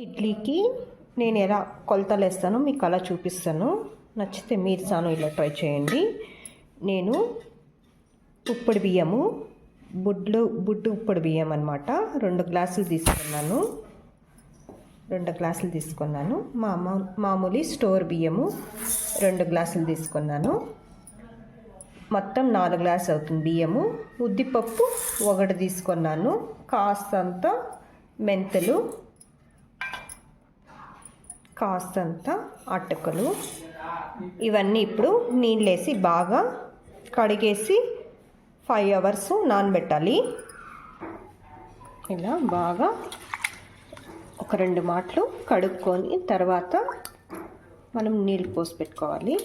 ఇడ్లీకి నేను ఎలా కొలతలు వేస్తానో మీకు అలా చూపిస్తాను. నచ్చితే మీరు సాను ఇలా ట్రై చేయండి. నేను ఉప్పుడు బియ్యము బుడ్డు ఉప్పుడు బియ్యం అనమాట 2 గ్లాసులు తీసుకున్నాను. మామూలు స్టోర్ బియ్యము 2 గ్లాసులు తీసుకున్నాను. మొత్తం 4 గ్లాసులు అవుతుంది బియ్యము. ఉద్దిపప్పు 1 తీసుకున్నాను. కాస్తంత మెంతులు, కాస్తంత అటుకులు. ఇవన్నీ ఇప్పుడు నీళ్ళేసి బాగా కడిగేసి 5 అవర్స్ నానబెట్టాలి. ఇలా బాగా ఒక 2 మాటలు కడుక్కొని తర్వాత మనం నీళ్ళు పోసి పెట్టుకోవాలి.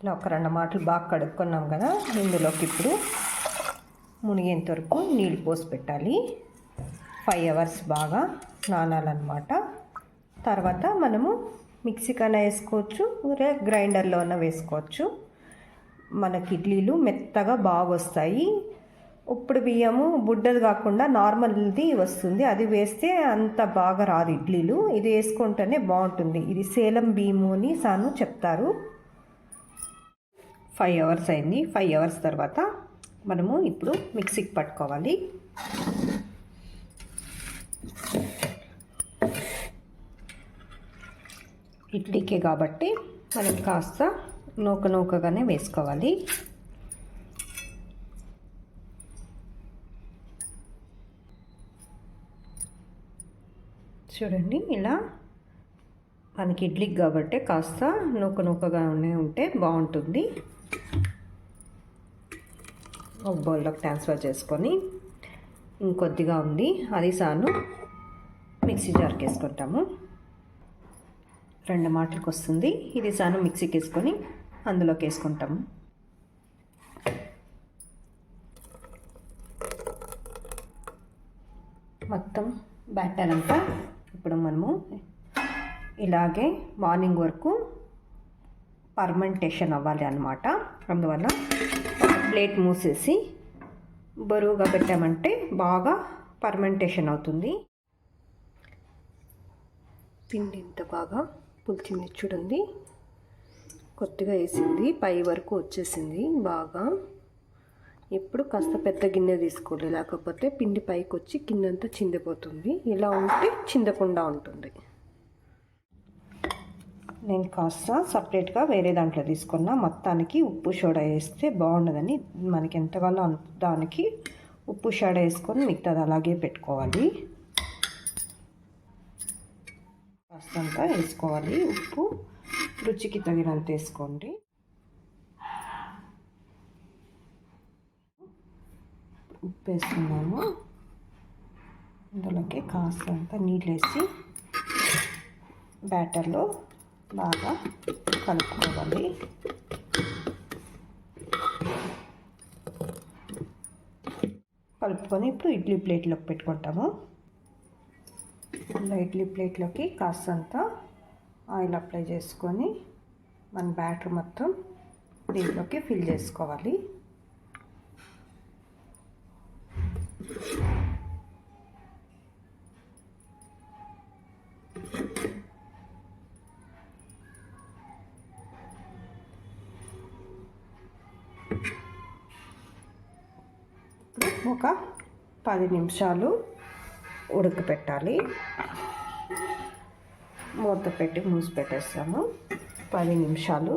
ఇలా ఒక 2 మాటలు బాగా కడుక్కున్నాం కదా, ఇందులోకి ఇప్పుడు మునిగేంత వరకు నీళ్ళు పోసి పెట్టాలి. 5 అవర్స్ బాగా నానాలన్నమాట. తర్వాత మనము మిక్సీకైనా వేసుకోవచ్చు, గ్రైండర్లోనే వేసుకోవచ్చు. మనకి ఇడ్లీలు మెత్తగా బాగా వస్తాయి. ఇప్పుడు బియ్యము బుడ్డది కాకుండా నార్మల్ది వస్తుంది, అది వేస్తే అంత బాగా రాదు ఇడ్లీలు. ఇది వేసుకుంటేనే బాగుంటుంది. ఇది సేలం బియ్యము అని సాను చెప్తారు. 5 అవర్స్ అయింది. 5 అవర్స్ తర్వాత మనము ఇప్పుడు మిక్సీకి పట్టుకోవాలి. ఇడ్లీకే కాబట్టి మనం కాస్త నూకగానే వేసుకోవాలి. చూడండి, ఇలా మనకి ఇడ్లీకి కాబట్టి కాస్త నూకగానే ఉంటే బాగుంటుంది. ఒక బౌల్లోకి ట్రాన్స్ఫర్ చేసుకొని ఇంకొద్దిగా ఉంది, అది సాను మిక్సీ జార్కి వేసుకుంటాము. 2 మాటలకు వస్తుంది. ఇది సాను మిక్సీకి వేసుకొని అందులోకి వేసుకుంటాము. మొత్తం బ్యాటర్ అంతా ఇప్పుడు మనము ఇలాగే మార్నింగ్ వరకు పర్మెంటేషన్ అవ్వాలి అన్నమాట. అందువల్ల ప్లేట్ మూసేసి బరువుగా పెట్టామంటే బాగా పర్మెంటేషన్ అవుతుంది. పిండి ఇంత బాగా పులిచింది చూడండి, కొద్దిగా వేసింది, పై వరకు వచ్చేసింది బాగా. ఇప్పుడు కాస్త పెద్ద గిన్నె తీసుకోవాలి, లేకపోతే పిండి పైకి వచ్చి గిన్నె అంతా చిందిపోతుంది. ఇలా ఉంటే చిందకుండా ఉంటుంది. నేను కాస్త సపరేట్గా వేరే దాంట్లో తీసుకున్నా. మొత్తానికి ఉప్పు సోడా వేస్తే బాగుండదని, మనకి ఎంత కావాలో దానికి ఉప్పు సోడా వేసుకొని మిగతాది అలాగే పెట్టుకోవాలి. కాస్తంత వేసుకోవాలి ఉప్పు, రుచికి తగినంత వేసుకోండి. ఉప్పు వేస్తున్నాము. అందులోకి కాస్తంత నీళ్ళు వేసి బ్యాటర్లో బాగా కలుపుకోవాలి. కలుపుకొని ఇప్పుడు ఇడ్లీ ప్లేట్లోకి పెట్టుకుంటాము. ఇలా ఇడ్లీ ప్లేట్లోకి కాస్తంత ఆయిల్ అప్లై చేసుకొని మన బ్యాటర్ మొత్తం దీంట్లోకి ఫిల్ చేసుకోవాలి. ఒక 10 నిమిషాలు ఉడకపెట్టాలి. మూత పెట్టి మూసి పెట్టేస్తాము. 10 నిమిషాలు.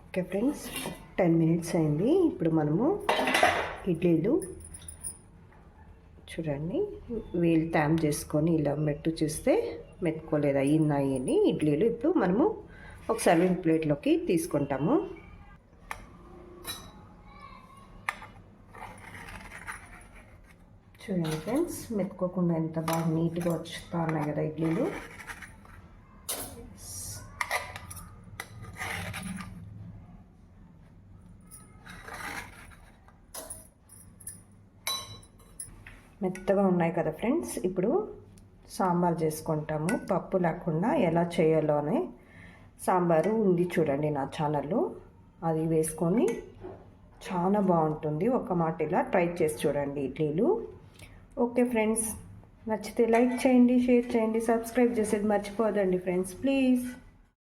ఓకే ఫ్రెండ్స్, 10 మినిట్స్ అయింది. ఇప్పుడు మనము ఇడ్లీలు చూడండి, వేలు ట్యామ్ చేసుకొని ఇలా మెట్టు చూస్తే మెట్టుకోలేదు, అయ్యింది అని ఇడ్లీలు. ఇప్పుడు మనము ఒక సర్వింగ్ ప్లేట్లోకి తీసుకుంటాము. చూడండి ఫ్రెండ్స్, మెత్తుకోకుండా ఎంత బాగా నీట్గా వచ్చుతా ఉన్నాయి కదా ఇడ్లీలు. మెత్తగా ఉన్నాయి కదా ఫ్రెండ్స్. ఇప్పుడు సాంబార్ చేసుకుంటాము. పప్పు లేకుండా ఎలా చేయాలోనే సాంబారు ఉంది చూడండి నా ఛానల్లో, అది వేసుకొని చాలా బాగుంటుంది. ఒక మాట ఇలా ట్రై చేసి చూడండి ఇడ్లీలు. ఓకే ఫ్రెండ్స్, నచ్చితే లైక్ చేయండి, షేర్ చేయండి, సబ్స్క్రైబ్ చేసేది మర్చిపోదండి ఫ్రెండ్స్ ప్లీజ్.